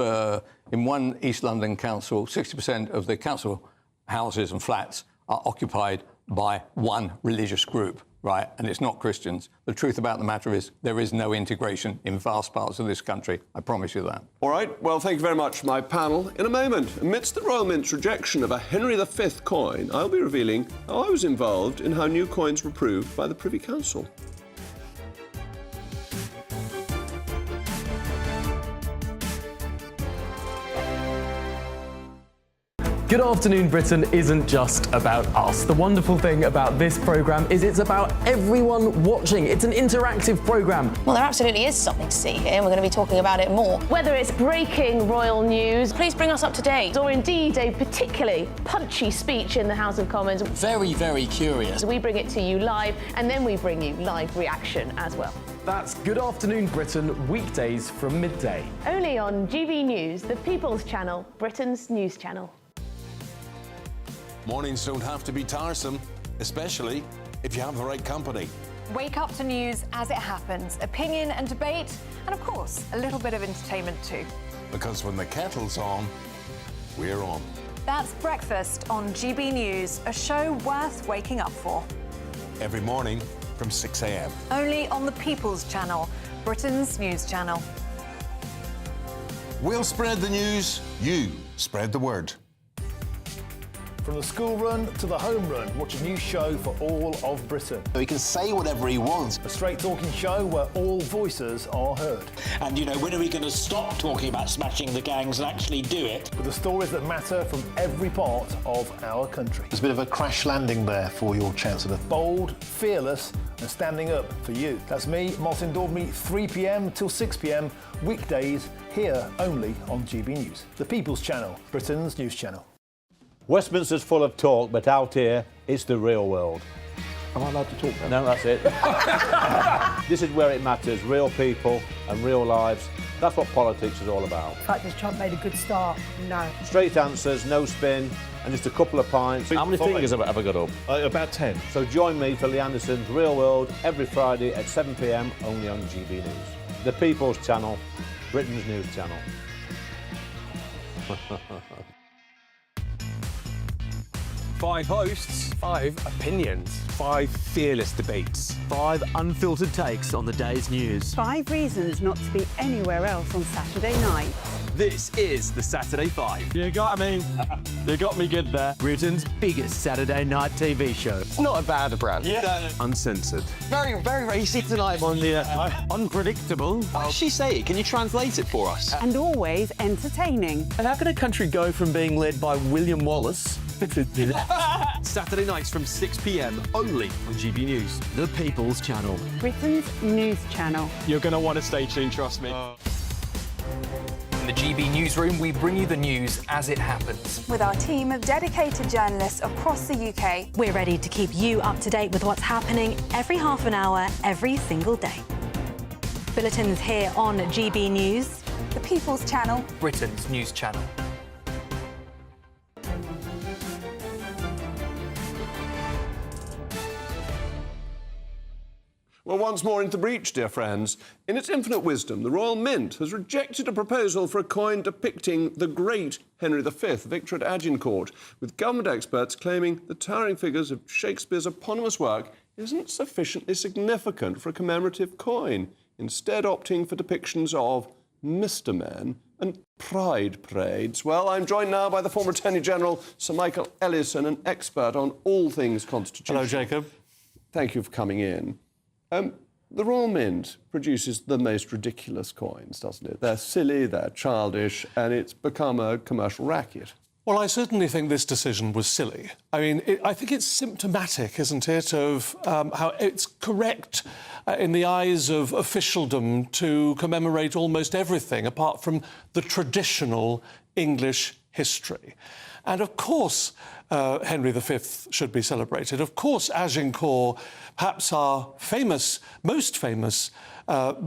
in one East London council, 60% of the council houses and flats are occupied by one religious group, right? And it's not Christians. The truth about the matter is there is no integration in vast parts of this country. I promise you that. All right, well, thank you very much, my panel. In a moment, amidst the Royal Mint's rejection of a Henry V coin, I'll be revealing how I was involved in how new coins were approved by the Privy Council. Good Afternoon Britain isn't just about us. The wonderful thing about this programme is it's about everyone watching. It's an interactive programme. Well, there absolutely is something to see here, and we're going to be talking about it more. Whether it's breaking royal news, please bring us up to date, or indeed a particularly punchy speech in the House of Commons. Very, very curious. We bring it to you live, and then we bring you live reaction as well. That's Good Afternoon Britain, weekdays from midday. Only on GB News, the People's Channel, Britain's news channel. Mornings don't have to be tiresome, especially if you have the right company. Wake up to news as it happens, opinion and debate, and of course, a little bit of entertainment too. Because when the kettle's on, we're on. That's Breakfast on GB News, a show worth waking up for. Every morning from 6 a.m. Only on the People's Channel, Britain's news channel. We'll spread the news, you spread the word. From the school run to the home run, watch a new show for all of Britain. He can say whatever he wants. A straight talking show where all voices are heard. And, you know, when are we going to stop talking about smashing the gangs and actually do it? With the stories that matter from every part of our country. There's a bit of a crash landing there for your Chancellor. Bold, fearless and standing up for you. That's me, Martin Daubney, 3 p.m. till 6 p.m. weekdays here only on GB News. The People's Channel, Britain's news channel. Westminster's full of talk, but out here, it's the real world. Am I allowed to talk now? No, that's it. This is where it matters, real people and real lives. That's what politics is all about. The fact has Trump made a good start? No. Straight answers, no spin, and just a couple of pints. How many fingers have I got up? About 10. So join me for Lee Anderson's Real World every Friday at 7 p.m. only on GB News. The People's Channel, Britain's news channel. 5 hosts, 5 opinions, 5 fearless debates, 5 unfiltered takes on the day's news. 5 reasons not to be anywhere else on Saturday night. This is the Saturday 5. You got me good there. Britain's biggest Saturday night TV show. It's not a bad brand. Yeah. Uncensored. Very, very racy tonight on the unpredictable. What did she say? Can you translate it for us? And always entertaining. And how can a country go from being led by William Wallace Saturday nights from 6 p.m. only on GB News. The People's Channel. Britain's news channel. You're going to want to stay tuned, trust me. In the GB newsroom, we bring you the news as it happens. With our team of dedicated journalists across the UK, we're ready to keep you up to date with what's happening every half an hour, every single day. Bulletins here on GB News. The People's Channel. Britain's news channel. Well, once more into the breach, dear friends. In its infinite wisdom, the Royal Mint has rejected a proposal for a coin depicting the great Henry V, victor at Agincourt, with government experts claiming the towering figures of Shakespeare's eponymous work isn't sufficiently significant for a commemorative coin, instead opting for depictions of Mr. Men and pride parades. Well, I'm joined now by the former Attorney General, Sir Michael Ellison, an expert on all things constitutional. Hello, Jacob. Thank you for coming in. The Royal Mint produces the most ridiculous coins, doesn't it? They're silly, they're childish, and it's become a commercial racket. Well, I certainly think this decision was silly. I mean, I think it's symptomatic, isn't it, of how it's correct in the eyes of officialdom to commemorate almost everything apart from the traditional English history. And of course, Henry V should be celebrated. Of course, Agincourt, perhaps our most famous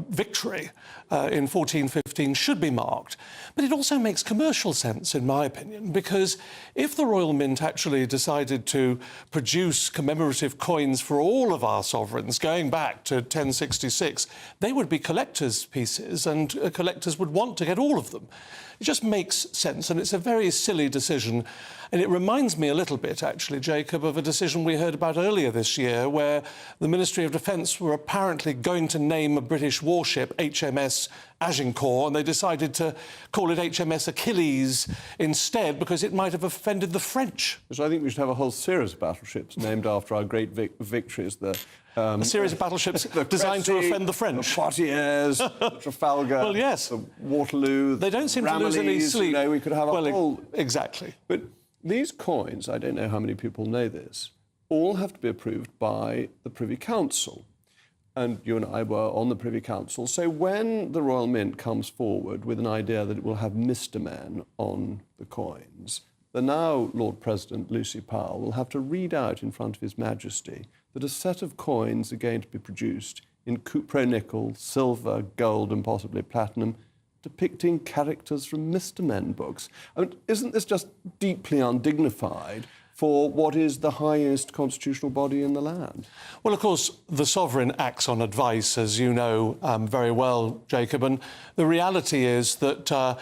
victory in 1415 should be marked. But it also makes commercial sense, in my opinion, because if the Royal Mint actually decided to produce commemorative coins for all of our sovereigns going back to 1066, they would be collector's pieces and collectors would want to get all of them. It just makes sense, and it's a very silly decision decision. And it reminds me a little bit, actually, Jacob, of a decision we heard about earlier this year where the Ministry of Defence were apparently going to name a British warship HMS Agincourt, and they decided to call it HMS Achilles instead because it might have offended the French. So I think we should have a whole series of battleships named after our great victories. A series of battleships designed to offend the French. The Poitiers, the Trafalgar, well, yes. the Waterloo. They don't seem Ramillies, to lose any sleep. We could have a whole... Exactly. But these coins, I don't know how many people know this, all have to be approved by the Privy Council. And you and I were on the Privy Council. So when the Royal Mint comes forward with an idea that it will have Mr. Men on the coins, the now Lord President, Lucy Powell, will have to read out in front of His Majesty that a set of coins are going to be produced in cupro-nickel, silver, gold and possibly platinum, depicting characters from Mr. Men books. I mean, isn't this just deeply undignified for what is the highest constitutional body in the land? Well, of course, the sovereign acts on advice, as you know very well, Jacob, and the reality is that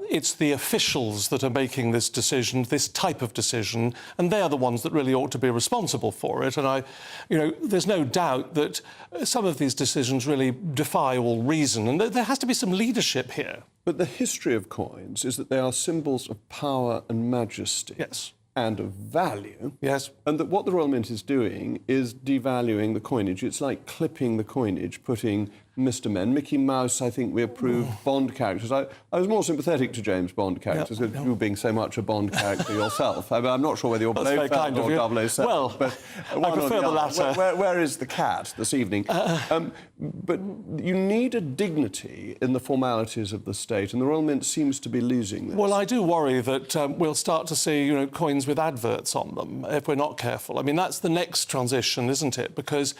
it's the officials that are making this decision, this type of decision, and they are the ones that really ought to be responsible for it. And there's no doubt that some of these decisions really defy all reason, and there has to be some leadership here. But the history of coins is that they are symbols of power and majesty. Yes. And of value. Yes. And that what the Royal Mint is doing is devaluing the coinage. It's like clipping the coinage, putting Mr. Men. Mickey Mouse, I think we approved Bond characters. I was more sympathetic to James Bond characters, you being so much a Bond character yourself. I'm not sure whether you're Blofeld or 007. Well, but I prefer the latter. Where is the cat this evening? But you need a dignity in the formalities of the state, and the Royal Mint seems to be losing this. Well, I do worry that we'll start to see, coins with adverts on them if we're not careful. I mean, that's the next transition, isn't it? Because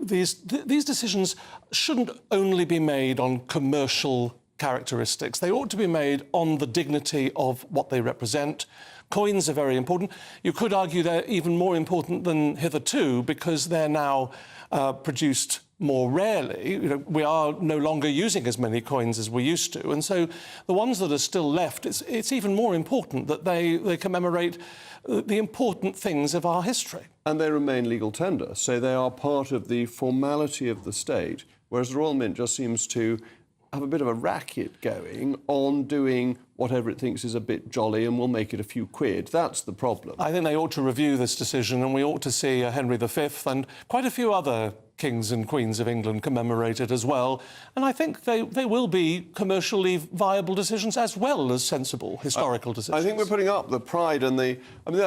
these decisions shouldn't only be made on commercial characteristics. They ought to be made on the dignity of what they represent. Coins are very important. You could argue they're even more important than hitherto because they're now produced more rarely. We are no longer using as many coins as we used to, and so the ones that are still left, it's even more important that they commemorate the important things of our history. And they remain legal tender, so they are part of the formality of the state, whereas the Royal Mint just seems to have a bit of a racket going on doing whatever it thinks is a bit jolly and will make it a few quid. That's the problem. I think they ought to review this decision, and we ought to see Henry V and quite a few other kings and queens of England commemorated as well. And I think they will be commercially viable decisions as well as sensible historical decisions. I think we're putting up the pride and they're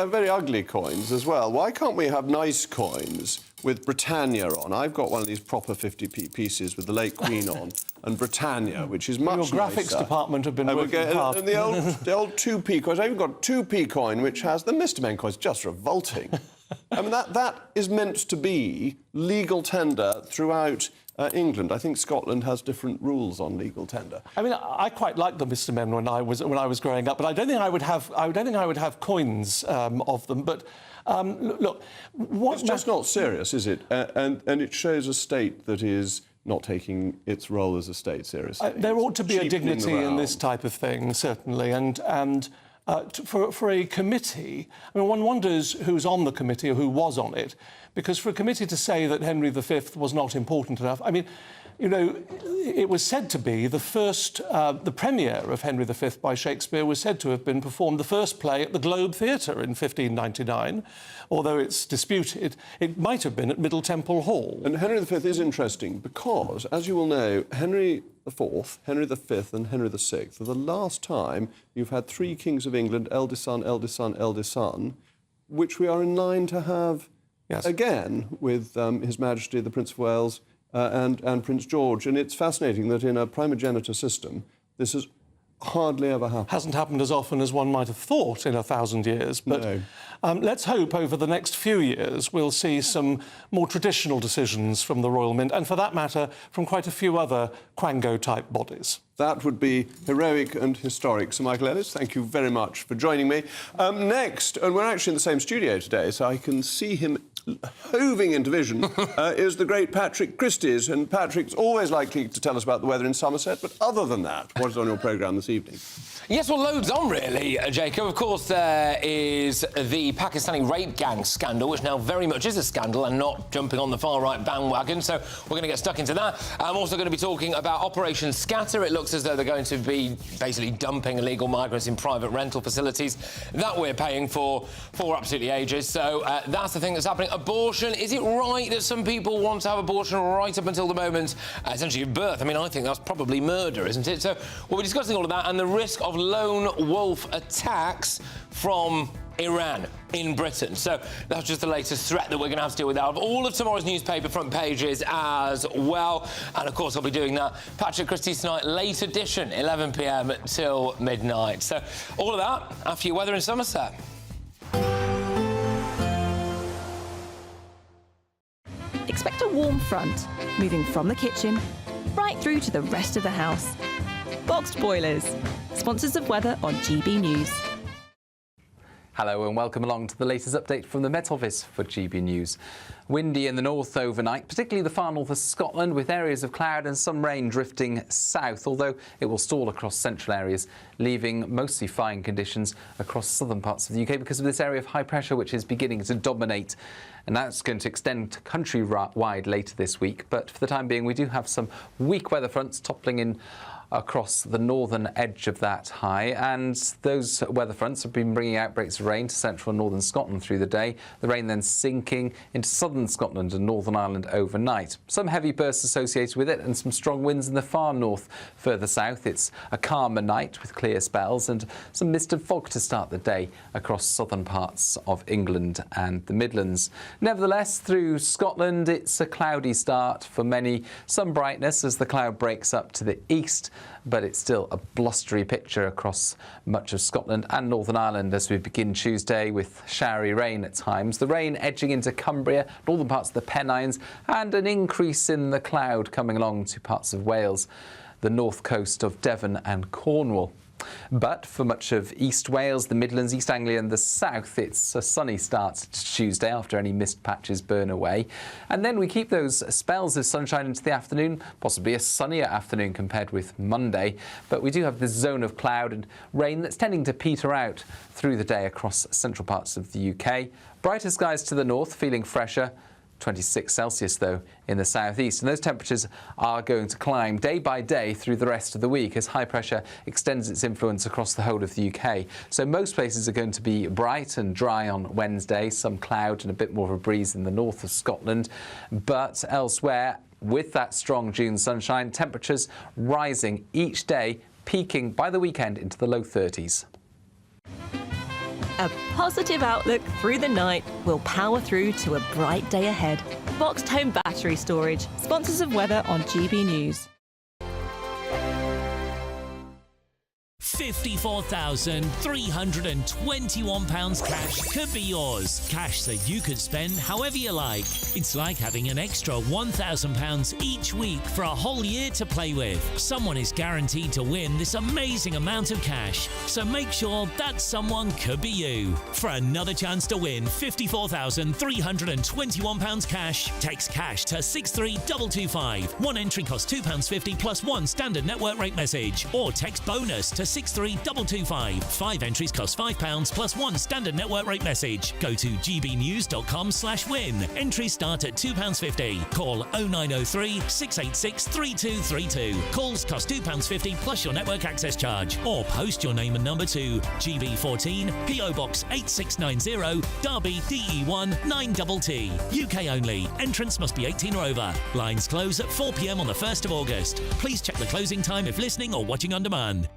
very ugly coins as well. Why can't we have nice coins with Britannia on? I've got one of these proper 50p pieces with the late Queen on, and Britannia, which is much nicer. Your graphics department have been working hard. And the old 2p coins. I've even got a 2p coin which has the Mr. Men coins. Just revolting. I mean, that is meant to be legal tender throughout England. I think Scotland has different rules on legal tender. I mean, I quite liked the Mr. Men when I was growing up, but I don't think I would have coins of them. But look, it's just not serious, is it? And it shows a state that is not taking its role as a state seriously. There ought to be a dignity in this type of thing, certainly, and for a committee, I mean, one wonders who's on the committee or who was on it, because for a committee to say that Henry V was not important enough, I mean, it was said to be the premiere of Henry V by Shakespeare was said to have been performed, the first play at the Globe Theatre in 1599, although it's disputed. It might have been at Middle Temple Hall. And Henry V is interesting because, as you will know, Henry IV, Henry V and Henry VI are the last time you've had three kings of England, eldest son, eldest son, eldest son, which we are in line to have again with His Majesty the Prince of Wales and Prince George. And it's fascinating that in a primogeniture system, this has hardly ever happened. Hasn't happened as often as one might have thought in 1,000 years. But no. Let's hope over the next few years we'll see some more traditional decisions from the Royal Mint, and for that matter, from quite a few other Quango-type bodies. That would be heroic and historic. Sir Michael Ellis, thank you very much for joining me. Next, and we're actually in the same studio today, so I can see him hoving into vision is the great Patrick Christie's. And Patrick's always likely to tell us about the weather in Somerset, but other than that, what is on your programme this evening? Yes, well, loads on, really, Jacob. Of course, there is the Pakistani rape gang scandal, which now very much is a scandal and not jumping on the far-right bandwagon, so we're going to get stuck into that. I'm also going to be talking about Operation Scatter. It looks as though they're going to be basically dumping illegal migrants in private rental facilities that we're paying for absolutely ages. So that's the thing that's happening. Abortion, is it right that some people want to have abortion right up until the moment, essentially, of birth? I mean, I think that's probably murder, isn't it? So we'll be discussing all of that and the risk of lone wolf attacks from Iran in Britain. So that's just the latest threat that we're going to have to deal with out of all of tomorrow's newspaper front pages as well. And, of course, I'll be doing that Patrick Christie's Tonight late edition, 11 p.m. till midnight. So all of that after your weather in Somerset. Expect a warm front, moving from the kitchen right through to the rest of the house. Boxed Boilers, sponsors of weather on GB News. Hello and welcome along to the latest update from the Met Office for GB News. Windy in the north overnight, particularly the far north of Scotland, with areas of cloud and some rain drifting south, although it will stall across central areas, leaving mostly fine conditions across southern parts of the UK because of this area of high pressure which is beginning to dominate. And that's going to extend countrywide later this week. But for the time being, we do have some weak weather fronts toppling in across the northern edge of that high, and those weather fronts have been bringing outbreaks of rain to central and northern Scotland through the day, the rain then sinking into southern Scotland and Northern Ireland overnight. Some heavy bursts associated with it and some strong winds in the far north. Further south, it's a calmer night with clear spells and some mist and fog to start the day across southern parts of England and the Midlands. Nevertheless, through Scotland, it's a cloudy start for many. Some brightness as the cloud breaks up to the east, but it's still a blustery picture across much of Scotland and Northern Ireland as we begin Tuesday with showery rain at times. The rain edging into Cumbria, northern parts of the Pennines, and an increase in the cloud coming along to parts of Wales, the north coast of Devon and Cornwall. But for much of East Wales, the Midlands, East Anglia and the south, it's a sunny start to Tuesday after any mist patches burn away. And then we keep those spells of sunshine into the afternoon, possibly a sunnier afternoon compared with Monday. But we do have this zone of cloud and rain that's tending to peter out through the day across central parts of the UK. Brighter skies to the north, feeling fresher. 26 Celsius, though, in the southeast. And those temperatures are going to climb day by day through the rest of the week as high pressure extends its influence across the whole of the UK. So most places are going to be bright and dry on Wednesday, some cloud and a bit more of a breeze in the north of Scotland. But elsewhere, with that strong June sunshine, temperatures rising each day, peaking by the weekend into the low 30s. A positive outlook through the night will power through to a bright day ahead. Boxed Home Battery Storage, sponsors of weather on GB News. £54,321 cash could be yours. Cash that you could spend however you like. It's like having an extra £1,000 each week for a whole year to play with. Someone is guaranteed to win this amazing amount of cash. So make sure that someone could be you. For another chance to win £54,321 cash, text cash to 63225. One entry costs £2.50 plus one standard network rate message. Or text bonus to 63225. 5 entries cost £5 plus one standard network rate message. Go to gbnews.com/win. Entries start at £2.50. Call 0903 686 3232. Calls cost £2.50 plus your network access charge. Or post your name and number to GB14 PO Box 8690 Derby DE1 9TT. UK only. Entrance must be 18 or over. Lines close at 4 p.m. on the 1st of August. Please check the closing time if listening or watching on demand.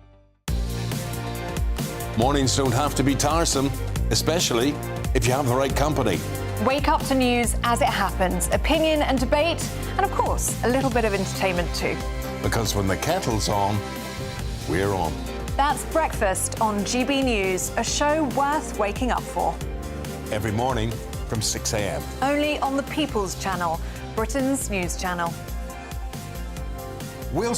Mornings don't have to be tiresome, especially if you have the right company. Wake up to news as it happens, opinion and debate, and of course, a little bit of entertainment too. Because when the kettle's on, we're on. That's Breakfast on GB News, a show worth waking up for. Every morning from 6 a.m. Only on the People's Channel, Britain's news channel. We'll